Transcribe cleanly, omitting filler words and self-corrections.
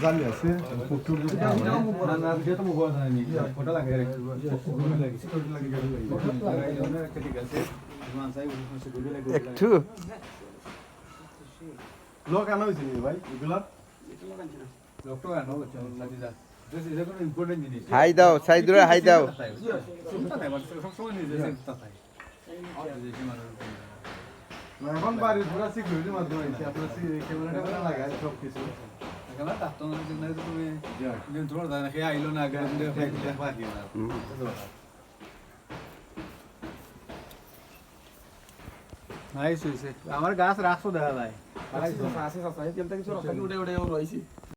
জানি আছে একটু লোক আনা হয়েছে ভাই এগুলা হাই দাও সাইদুরে হাই দাও এখন বাড়ির পুরা সিকিউরিটির মাধ্যমে আপনার ক্যামেরা লাগায় সব কিছু আমার গাছ রাখছো দেখা যায়